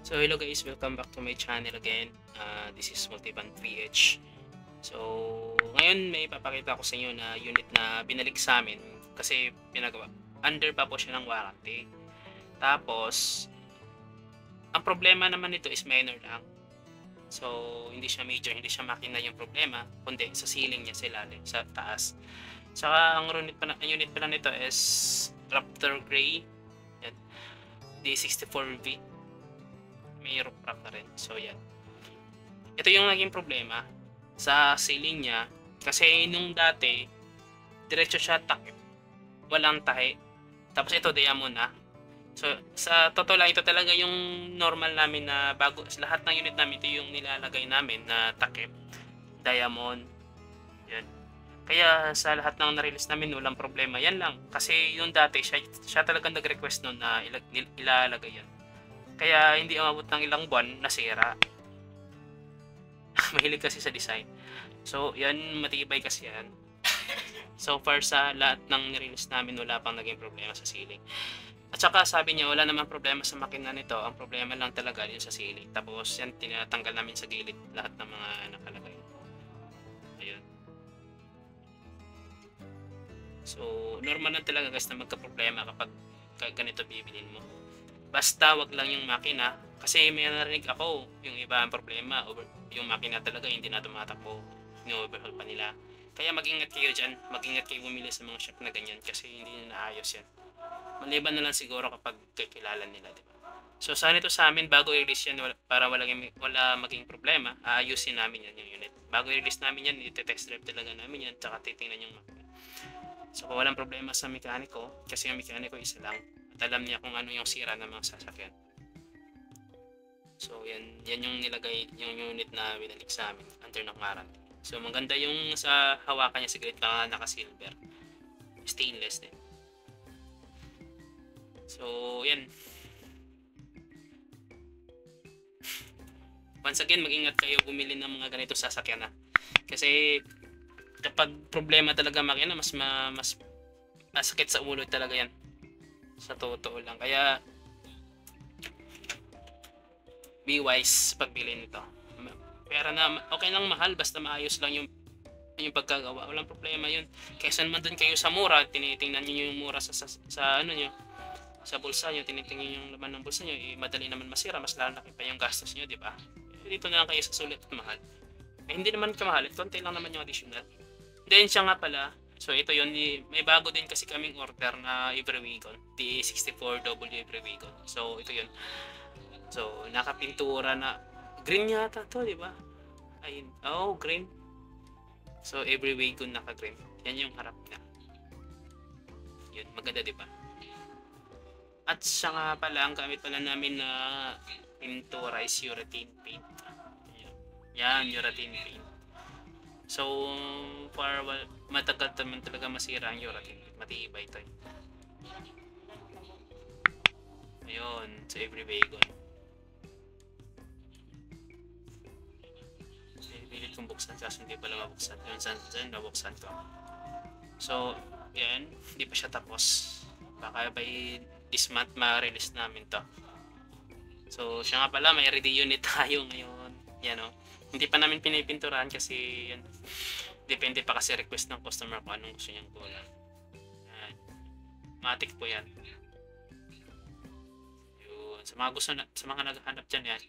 So hello guys, welcome back to my channel again. This is Multivan 3H. So ngayon may papakita ko sa inyo na unit na binalik sa amin kasi pinagawa. Under pa po siya ng warranty. Tapos ang problema naman nito is minor lang. So hindi siya major, hindi siya makina yung problema, kundi sa ceiling niya sa ilalim, sa taas. Saka ang unit pala nito is Raptor Gray. Yan. D64V. May roof rack na rin. So yan. Ito yung naging problema sa ceiling niya kasi nung dati diretso siya takip. Walang tahi. Tapos ito diamond na. So sa totoo lang ito talaga yung normal namin na bago sa lahat ng unit namin ito yung nilalagay namin na takip. Diamond. Yan. Kaya sa lahat ng na-release namin walang problema. Yan lang. Kasi yung dati siya talagang nag-request nun na ilalagay yan. Kaya hindi umabot ng ilang buwan nasira. Mahilig kasi sa design. So, yan, matibay kasi yan. So far sa lahat ng nirelease namin, wala pang naging problema sa ceiling. At saka sabi niya, wala namang problema sa makina nito. Ang problema lang talaga yun sa ceiling. Tapos yan, tinatanggal namin sa gilid lahat ng mga nakalagay. Ayun. So, normal lang talaga guys na magka-problema kapag ganito bibilin mo. Basta wag lang yung makina kasi may narinig ako yung iba ang problema yung makina talaga hindi na tumatakbo, ni-overhaul pa nila. Kaya mag-ingat kayo dyan, mag-ingat kayo bumili sa mga shop na ganyan kasi hindi na naayos yan. Maliban na lang siguro kapag kakilala nila, di ba? So sana ito sa amin bago i-release yan para wala maging problema, aayusin namin yan yung unit. Bago i-release namin yan, i-test drive talaga namin yan tsaka titingnan yung makina. So walang problema sa mekaniko kasi yung mekaniko isa lang. Alam niya kung ano yung sira ng mga sasakyan. So yan yung nilagay yung unit na binalik sa amin under ng warranty. So maganda yung sa hawakan niya sa grid, baka naka-silver. Stainless din. So yan. Once again, mag-ingat kayo bumili ng mga ganito sasakyan na. Kasi kapag problema talaga makina, mas masakit sa ulo talaga yan. Sa totoo lang. Kaya be wise pagbili nito. Pera na okay lang mahal basta maayos lang yung pagkagawa. Walang problema yun. Kaysa naman doon kayo sa mura, tinitingnan niyo yung mura sa ano niyo, sa bulsa niyo, tinitingnan niyo yung laman ng bulsa niyo, madali naman masira, mas lalaki pa yung gastos niyo, di ba? Dito na lang kayo sa sulit at mahal. Hindi naman kamahal, konti lang naman yung additional. Then siya nga pala, so ito yun, may bago din kasi kaming order na Every Wagon, D64W Every Wagon. So ito yun. So nakapintura na green yata to, di ba? Ayun. Oh, green. So Every Wagon naka-green. Yan yung harap na. Yun, maganda di ba? At siya nga pala, ang gamit pala namin na pintura is urethane paint. Yan, urethane paint. So, for matagal naman talaga masira ang urethane. Matibay ito. Ayun, sa Every Wagon. Pilit kong buksan kasi hindi pala mabuksan. Yun, dyan nabuksan ko. So, yan, hindi pa siya tapos. Baka by this month ma-release namin to. So, siya nga pala, may ready unit tayo ngayon. Yan o. Hindi pa namin pinipinturahan kasi yan. Depende pa kasi request ng customer kung anong gusto niyang kulay. Yan. Matic po yan. Yun. Sa mga naghahanap dyan yan.